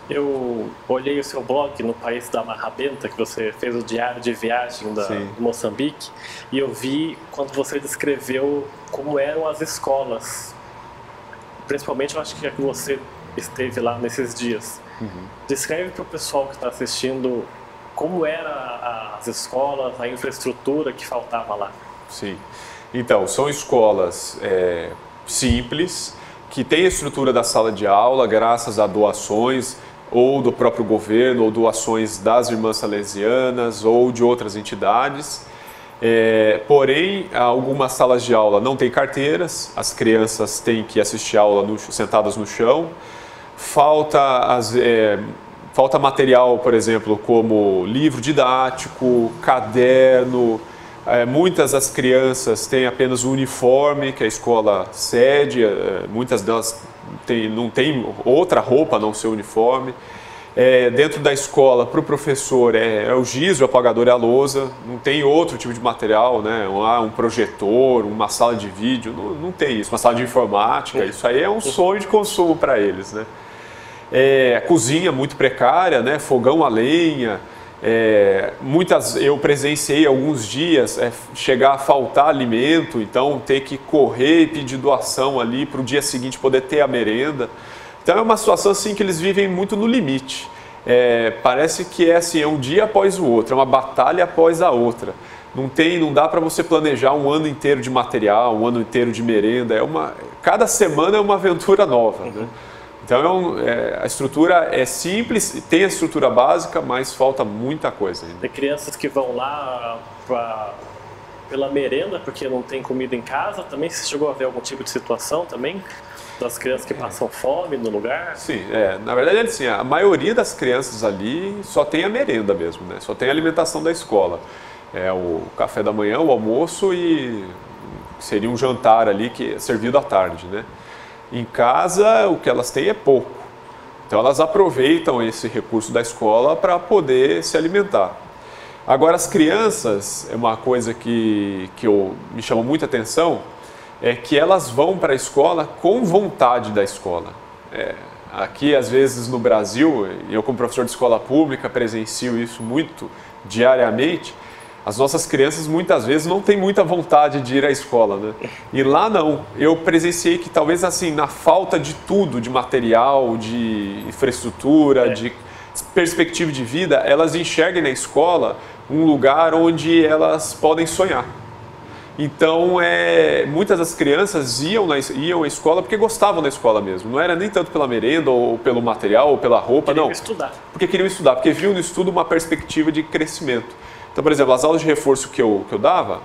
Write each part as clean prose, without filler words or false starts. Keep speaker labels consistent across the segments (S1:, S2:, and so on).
S1: Eu olhei o seu blog no País da Marra Benta, que você fez o diário de viagem
S2: Sim.
S1: do Moçambique, e eu vi quando você descreveu como eram as escolas. Principalmente, eu acho que é que você esteve lá nesses dias. Descreve para o pessoal que está assistindo como eram as escolas, a infraestrutura que faltava lá.
S2: Sim. Então, são escolas simples, que têm a estrutura da sala de aula, graças a doações ou do próprio governo, ou doações das Irmãs Salesianas, ou de outras entidades. Porém, algumas salas de aula não têm carteiras, as crianças têm que assistir a aula sentadas no chão. Falta material, por exemplo, como livro didático, caderno. Muitas das crianças têm apenas o uniforme que a escola cede, muitas delas não têm outra roupa a não ser o uniforme. Dentro da escola, para o professor, é o giz, o apagador e a lousa, não tem outro tipo de material, né? Um projetor, uma sala de vídeo, não tem isso, uma sala de informática, isso aí é um sonho de consumo para eles, né? Cozinha muito precária, né? Fogão a lenha. Eu presenciei alguns dias chegar a faltar alimento, então ter que correr e pedir doação ali para o dia seguinte poder ter a merenda. Então é uma situação assim que eles vivem muito no limite. Parece que assim, é um dia após o outro, é uma batalha após a outra. Não dá para você planejar um ano inteiro de material, um ano inteiro de merenda. Cada semana é uma aventura nova, né? Então a estrutura é simples, tem a estrutura básica, mas falta muita coisa ainda.
S1: Tem crianças que vão lá pela merenda, porque não tem comida em casa. Também você chegou a ver algum tipo de situação também? Das crianças que passam fome no lugar?
S2: Sim, na verdade assim, a maioria das crianças ali só tem a merenda mesmo, né? Só tem a alimentação da escola. O café da manhã, o almoço e seria um jantar ali que é servido à tarde, né? Em casa, o que elas têm é pouco. Então, elas aproveitam esse recurso da escola para poder se alimentar. Agora, as crianças, é uma coisa que me chama muita atenção, é que elas vão para a escola com vontade da escola. Aqui, às vezes, no Brasil, eu como professor de escola pública presencio isso muito diariamente. As nossas crianças muitas vezes não têm muita vontade de ir à escola, né? E lá não. Eu presenciei que talvez assim, na falta de tudo, de material, de infraestrutura, de perspectiva de vida, elas enxerguem na escola um lugar onde elas podem sonhar. Então, muitas das crianças iam à escola porque gostavam da escola mesmo. Não era nem tanto pela merenda, ou pelo material, ou pela roupa, não.
S1: Estudar.
S2: Porque queriam estudar, porque viam no estudo uma perspectiva de crescimento. Então, por exemplo, as aulas de reforço que eu dava,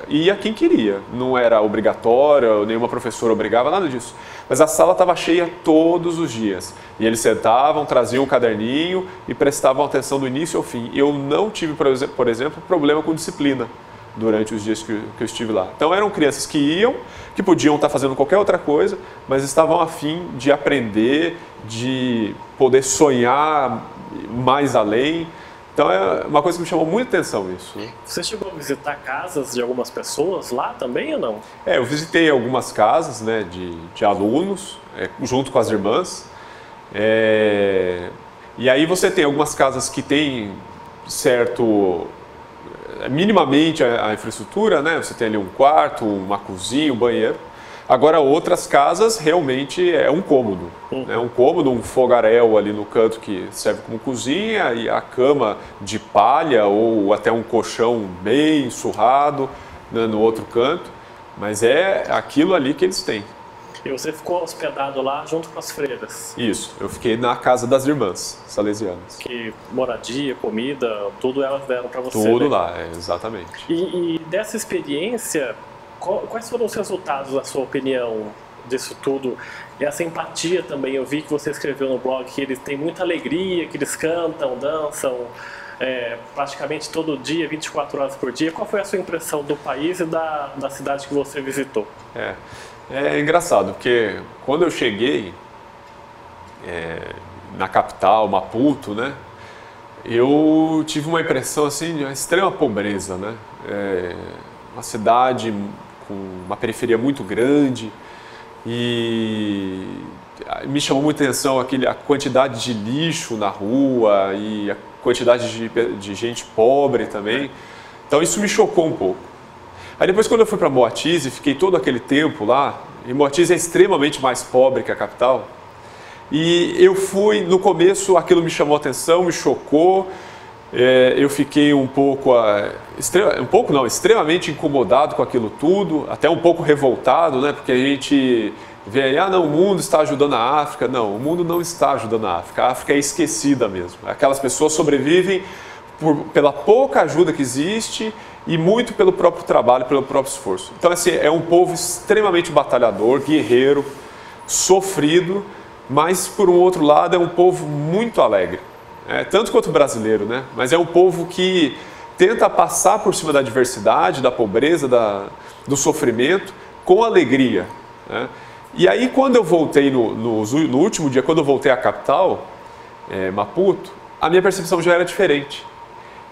S2: ia quem queria. Não era obrigatória, nenhuma professora obrigava, nada disso. Mas a sala estava cheia todos os dias. E eles sentavam, traziam um caderninho e prestavam atenção do início ao fim. Eu não tive, por exemplo, problema com disciplina durante os dias que eu estive lá. Então, eram crianças que iam, que podiam estar fazendo qualquer outra coisa, mas estavam a fim de aprender, de poder sonhar mais além. Então é uma coisa que me chamou muita atenção isso, né?
S1: Você chegou a visitar casas de algumas pessoas lá também ou não?
S2: Eu visitei algumas casas, né, de alunos, junto com as irmãs. E aí você tem algumas casas que têm minimamente a infraestrutura, né? Você tem ali um quarto, uma cozinha, um banheiro. Agora, outras casas realmente é um cômodo. Um cômodo, um fogaréu ali no canto que serve como cozinha e a cama de palha ou até um colchão bem surrado, né, no outro canto. Mas é aquilo ali que eles têm.
S1: E você ficou hospedado lá junto com as freiras?
S2: Isso, eu fiquei na casa das irmãs salesianas.
S1: Que moradia, comida, tudo elas deram para você,
S2: Tudo
S1: né?
S2: lá, exatamente.
S1: E dessa experiência, quais foram os resultados, na sua opinião, disso tudo? E essa empatia também, eu vi que você escreveu no blog que eles têm muita alegria, que eles cantam, dançam, praticamente todo dia, 24 horas por dia. Qual foi a sua impressão do país e da cidade que você visitou?
S2: É engraçado, porque quando eu cheguei na capital, Maputo, né, eu tive uma impressão assim, de uma extrema pobreza, né? Uma cidade com uma periferia muito grande e me chamou muita atenção a quantidade de lixo na rua e a quantidade de gente pobre também. Então isso me chocou um pouco. Aí depois, quando eu fui para Moatize, fiquei todo aquele tempo lá, e Moatize é extremamente mais pobre que a capital. E eu fui, no começo aquilo me chamou a atenção, me chocou, eu fiquei extremamente incomodado com aquilo tudo, até um pouco revoltado, né? Porque a gente vê aí, não, o mundo está ajudando a África. Não, o mundo não está ajudando a África é esquecida mesmo. Aquelas pessoas sobrevivem pela pouca ajuda que existe e muito pelo próprio trabalho, pelo próprio esforço. Então, assim, é um povo extremamente batalhador, guerreiro, sofrido, mas, por um outro lado, é um povo muito alegre. Tanto quanto o brasileiro, né? Mas é um povo que tenta passar por cima da adversidade, da pobreza, do sofrimento, com alegria, né? E aí, quando eu voltei no último dia, quando eu voltei à capital, Maputo, a minha percepção já era diferente.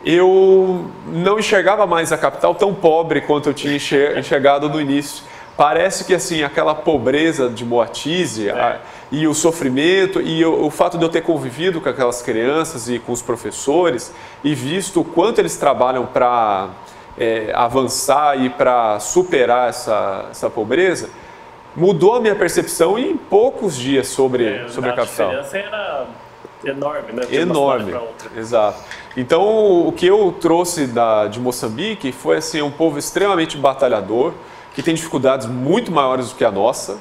S2: Eu não enxergava mais a capital tão pobre quanto eu tinha enxergado no início. Parece que assim, aquela pobreza de Moatize e o sofrimento e o fato de eu ter convivido com aquelas crianças e com os professores e visto o quanto eles trabalham para avançar e para superar essa pobreza, mudou a minha percepção em poucos dias sobre a capital.
S1: A diferença era enorme, né?
S2: Enorme, exato. Então, o que eu trouxe de Moçambique foi assim, um povo extremamente batalhador, que tem dificuldades muito maiores do que a nossa,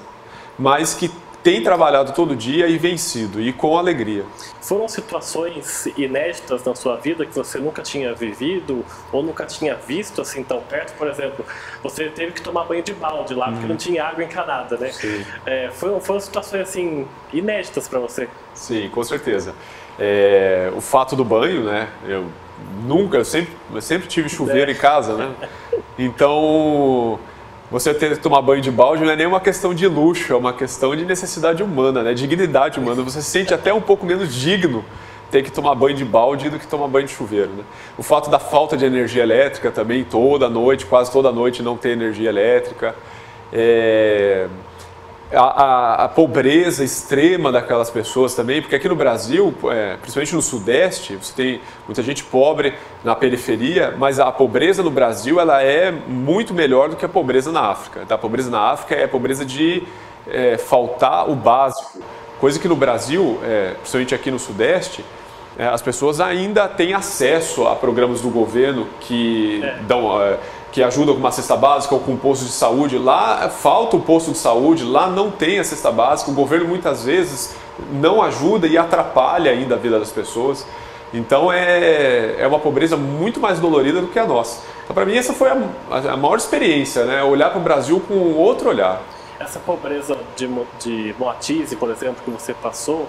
S2: mas que tem trabalhado todo dia e vencido, e com alegria.
S1: Foram situações inéditas na sua vida que você nunca tinha vivido ou nunca tinha visto assim tão perto? Por exemplo, você teve que tomar banho de balde lá porque não tinha água encanada, né?
S2: Sim.
S1: Foram situações assim inéditas para você?
S2: Sim, com certeza. O fato do banho, né? Eu sempre tive chuveiro em casa, né? Então, você ter que tomar banho de balde não é nem uma questão de luxo, é uma questão de necessidade humana, né? Dignidade humana. Você se sente até um pouco menos digno ter que tomar banho de balde do que tomar banho de chuveiro, né? O fato da falta de energia elétrica também, quase toda noite não ter energia elétrica. A pobreza extrema daquelas pessoas também, porque aqui no Brasil, principalmente no Sudeste, você tem muita gente pobre na periferia, mas a pobreza no Brasil ela é muito melhor do que a pobreza na África. A pobreza na África é a pobreza de faltar o básico, coisa que no Brasil, principalmente aqui no Sudeste, as pessoas ainda têm acesso a programas do governo que que ajudam com uma cesta básica ou com um posto de saúde. Lá falta o posto de saúde, lá não tem a cesta básica, o governo muitas vezes não ajuda e atrapalha ainda a vida das pessoas. Então é uma pobreza muito mais dolorida do que a nossa. Então para mim essa foi a maior experiência, né? Olhar para o Brasil com outro olhar.
S1: Essa pobreza de Moatize, por exemplo, que você passou,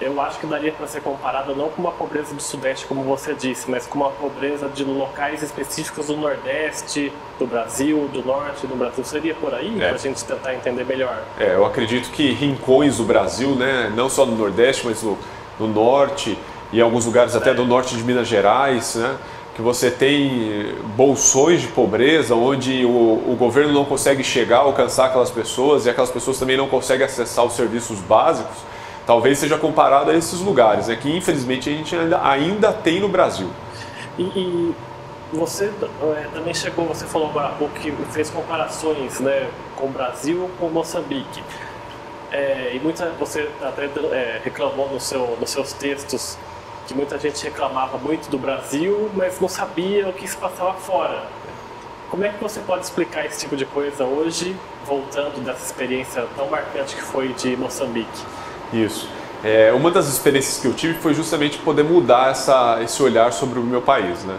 S1: eu acho que daria para ser comparada não com uma pobreza do Sudeste, como você disse, mas com uma pobreza de locais específicos do Nordeste, do Brasil, do Norte do Brasil. Seria por aí, para a gente tentar entender melhor?
S2: Eu acredito que rincões do Brasil, né, não só no Nordeste, mas no Norte e alguns lugares até do Norte de Minas Gerais, né, que você tem bolsões de pobreza, onde o governo não consegue alcançar aquelas pessoas e aquelas pessoas também não conseguem acessar os serviços básicos. Talvez seja comparado a esses lugares, que infelizmente a gente ainda tem no Brasil.
S1: E você também você falou agora há pouco que fez comparações, né, com o Brasil com Moçambique. Você até reclamou nos seus textos que muita gente reclamava muito do Brasil, mas não sabia o que se passava fora. Como é que você pode explicar esse tipo de coisa hoje, voltando dessa experiência tão marcante que foi de Moçambique?
S2: Isso. Uma das experiências que eu tive foi justamente poder mudar esse olhar sobre o meu país, né?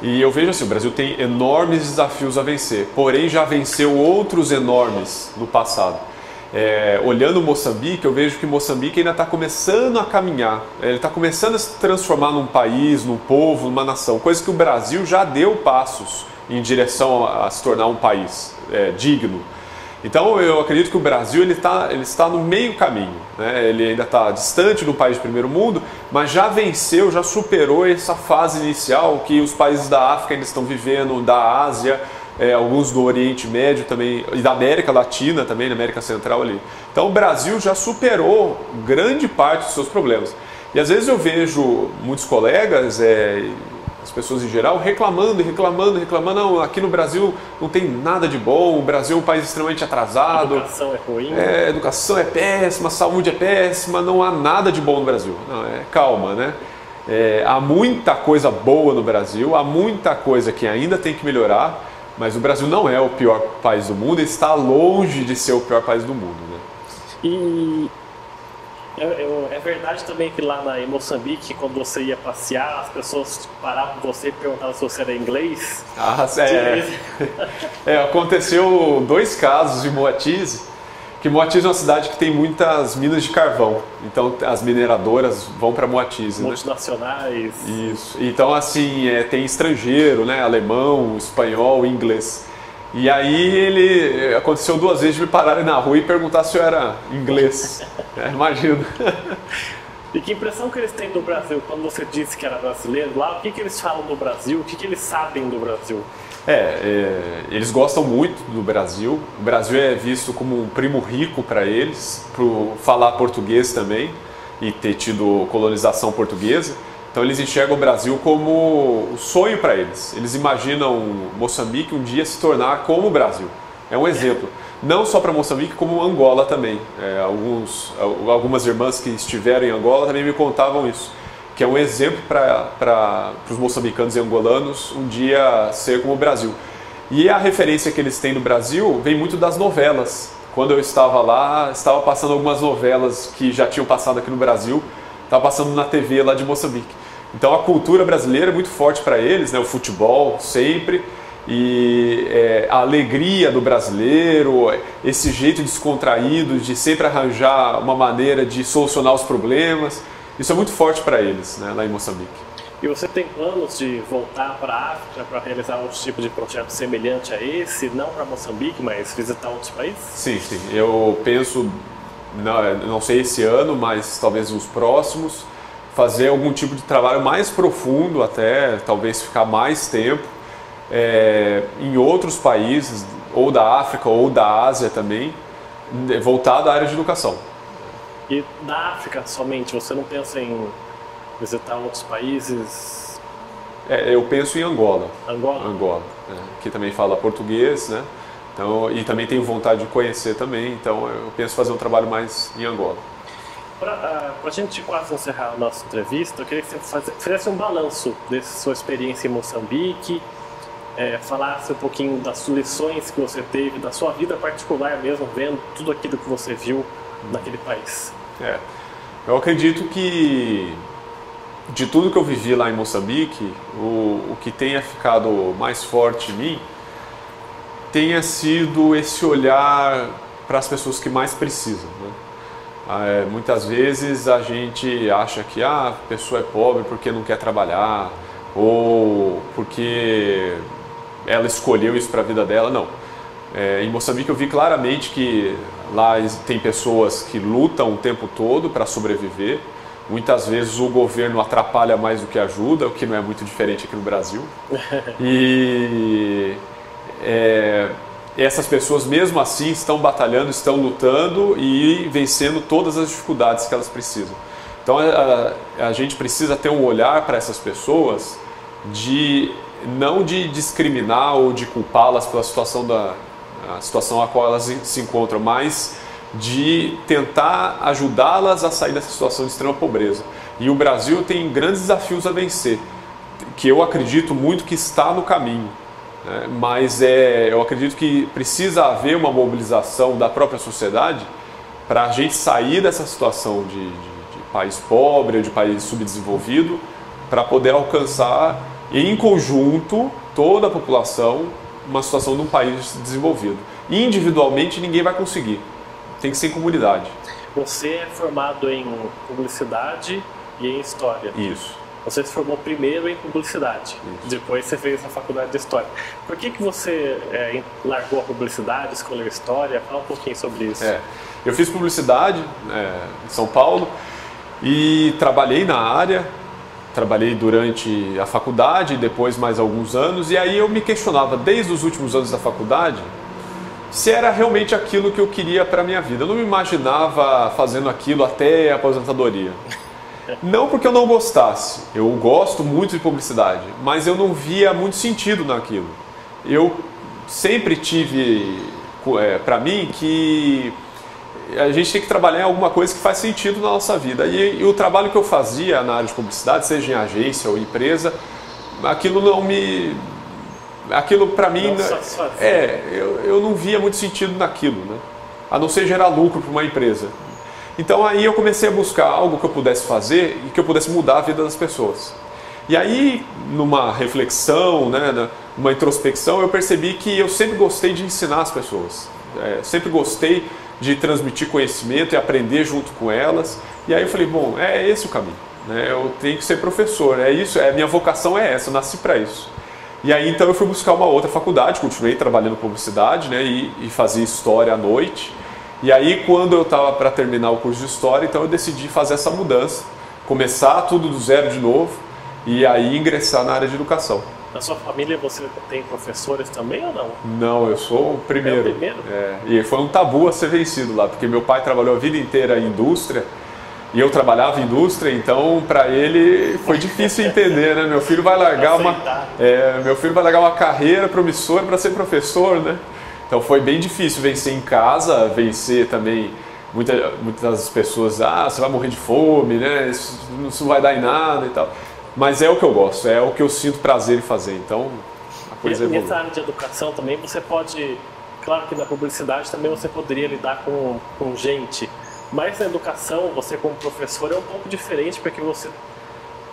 S2: E eu vejo assim, o Brasil tem enormes desafios a vencer, porém já venceu outros enormes no passado. Olhando Moçambique, eu vejo que Moçambique ainda está começando a caminhar, ele está começando a se transformar num país, num povo, numa nação, coisa que o Brasil já deu passos em direção a se tornar um país digno. Então eu acredito que o Brasil ele está no meio caminho, né? Ele ainda está distante do país de primeiro mundo, mas já venceu, já superou essa fase inicial que os países da África ainda estão vivendo, da Ásia, alguns do Oriente Médio também, e da América Latina também, na América Central ali. Então o Brasil já superou grande parte dos seus problemas. E às vezes eu vejo muitos colegas, as pessoas em geral, reclamando, não, aqui no Brasil não tem nada de bom, o Brasil é um país extremamente atrasado.
S1: A educação é ruim.
S2: A educação é péssima, a saúde é péssima, não há nada de bom no Brasil. Não, calma, né? Há muita coisa boa no Brasil, há muita coisa que ainda tem que melhorar, mas o Brasil não é o pior país do mundo, ele está longe de ser o pior país do mundo, né?
S1: E é verdade também que lá em Moçambique, quando você ia passear, as pessoas paravam com você e perguntavam se você era inglês?
S2: Aconteceu 2 casos em Moatize, que Moatize é uma cidade que tem muitas minas de carvão, então as mineradoras vão para Moatize,
S1: multinacionais.
S2: Né? Isso. Então assim, tem estrangeiro, né? Alemão, espanhol, inglês. E aí aconteceu 2 vezes de me pararem na rua e perguntar se eu era inglês. Imagina.
S1: E que impressão que eles têm do Brasil? Quando você disse que era brasileiro lá, o que eles falam do Brasil? O que eles sabem do Brasil?
S2: Eles gostam muito do Brasil. O Brasil é visto como um primo rico para eles, por falar português também e ter tido colonização portuguesa. Então eles enxergam o Brasil como o sonho para eles. Eles imaginam Moçambique um dia se tornar como o Brasil. É um exemplo. Não só para Moçambique, como Angola também. Algumas irmãs que estiveram em Angola também me contavam isso. Que é um exemplo para os moçambicanos e angolanos um dia ser como o Brasil. E a referência que eles têm do Brasil vem muito das novelas. Quando eu estava lá, estava passando algumas novelas que já tinham passado aqui no Brasil. Estava passando na TV lá de Moçambique. Então a cultura brasileira é muito forte para eles, né? O futebol sempre, e a alegria do brasileiro, esse jeito descontraído de sempre arranjar uma maneira de solucionar os problemas, isso é muito forte para eles, né? Lá em Moçambique.
S1: E você tem planos de voltar para a África para realizar outro tipo de projeto semelhante a esse, não para Moçambique, mas visitar outros países?
S2: Sim, eu penso, não sei esse ano, mas talvez nos próximos, fazer algum tipo de trabalho mais profundo até, talvez ficar mais tempo em outros países, ou da África ou da Ásia também, voltado à área de educação.
S1: E da África somente, você não pensa em visitar outros países?
S2: Eu penso em Angola.
S1: Angola?
S2: Que também fala português, né? Então, e também tenho vontade de conhecer também, então eu penso fazer um trabalho mais em Angola.
S1: Para a gente quase encerrar a nossa entrevista, eu queria que você fizesse um balanço dessa sua experiência em Moçambique, falasse um pouquinho das lições que você teve, da sua vida particular mesmo, vendo tudo aquilo que você viu naquele país.
S2: Eu acredito que de tudo que eu vivi lá em Moçambique, o que tenha ficado mais forte em mim tenha sido esse olhar para as pessoas que mais precisam, né? Muitas vezes a gente acha que a pessoa é pobre porque não quer trabalhar ou porque ela escolheu isso para a vida dela. Não. Em Moçambique eu vi claramente que lá tem pessoas que lutam o tempo todo para sobreviver. Muitas vezes o governo atrapalha mais do que ajuda, o que não é muito diferente aqui no Brasil. E essas pessoas mesmo assim estão batalhando, estão lutando e vencendo todas as dificuldades que elas precisam. Então a gente precisa ter um olhar para essas pessoas não de discriminar ou de culpá-las pela situação a qual elas se encontram, mas de tentar ajudá-las a sair dessa situação de extrema pobreza. E o Brasil tem grandes desafios a vencer, que eu acredito muito que está no caminho. Mas eu acredito que precisa haver uma mobilização da própria sociedade para a gente sair dessa situação de país pobre ou de país subdesenvolvido, para poder alcançar em conjunto toda a população uma situação de um país desenvolvido. Individualmente ninguém vai conseguir, tem que ser em comunidade.
S1: Você é formado em publicidade e em história.
S2: Isso.
S1: Você se formou primeiro em publicidade, depois você fez a faculdade de História. Por que você largou a publicidade, escolheu História? Fala um pouquinho sobre isso.
S2: Eu fiz publicidade em São Paulo e trabalhei na área trabalhei durante a faculdade, depois mais alguns anos, e aí eu me questionava desde os últimos anos da faculdade se era realmente aquilo que eu queria para a minha vida. Eu não me imaginava fazendo aquilo até a aposentadoria. Não porque eu não gostasse, eu gosto muito de publicidade, mas eu não via muito sentido naquilo. Eu sempre tive para mim que a gente tem que trabalhar em alguma coisa que faz sentido na nossa vida. E o trabalho que eu fazia na área de publicidade, seja em agência ou empresa, aquilo para mim, eu não via muito sentido naquilo, né? A não ser gerar lucro para uma empresa. Então aí eu comecei a buscar algo que eu pudesse fazer e que eu pudesse mudar a vida das pessoas. E aí, numa reflexão, né, uma introspecção, eu percebi que eu sempre gostei de ensinar as pessoas. Sempre gostei de transmitir conhecimento e aprender junto com elas. E aí eu falei, bom, é esse o caminho, né? Eu tenho que ser professor, é isso, minha vocação é essa, eu nasci para isso. E aí então eu fui buscar uma outra faculdade, continuei trabalhando em publicidade, né, e fazia história à noite. E aí quando eu estava para terminar o curso de história, então eu decidi fazer essa mudança, começar tudo do zero de novo e aí ingressar na área de educação.
S1: Na sua família você tem professores também ou não?
S2: Não, eu sou o primeiro.
S1: É o primeiro?
S2: E foi um tabu a ser vencido lá, porque meu pai trabalhou a vida inteira em indústria e eu trabalhava em indústria, então para ele foi difícil entender, né? Meu filho vai largar uma carreira promissora para ser professor, né? Então foi bem difícil vencer em casa, vencer também muitas pessoas, você vai morrer de fome, né? Isso não vai dar em nada e tal. Mas é o que eu gosto, é o que eu sinto prazer em fazer, então a coisa evolui.
S1: Nessa área de educação também você pode, claro que na publicidade também você poderia lidar com gente, mas na educação você como professor é um pouco diferente porque você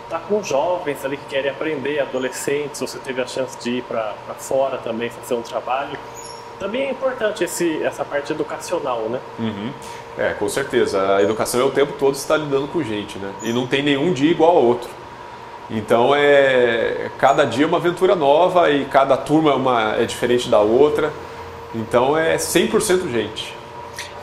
S1: está com jovens ali que querem aprender, adolescentes, você teve a chance de ir para fora também fazer um trabalho. Também é importante essa parte educacional, né?
S2: Uhum. Com certeza, a educação é o tempo todo está lidando com gente, né? E não tem nenhum dia igual ao outro. Então cada dia é uma aventura nova e cada turma é diferente da outra. Então é 100% gente.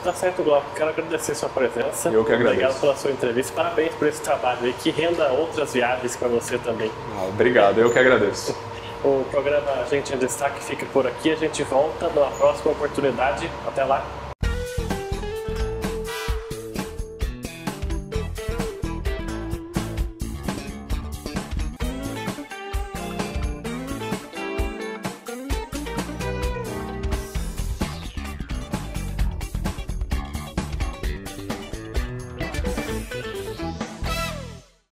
S1: Tá certo, Glauco. Quero agradecer a sua presença.
S2: Eu que agradeço.
S1: Obrigado pela sua entrevista. Parabéns por esse trabalho aí, que renda outras viagens para você também.
S2: Obrigado, eu que agradeço.
S1: O programa Gente em Destaque fica por aqui. A gente volta numa próxima oportunidade. Até lá.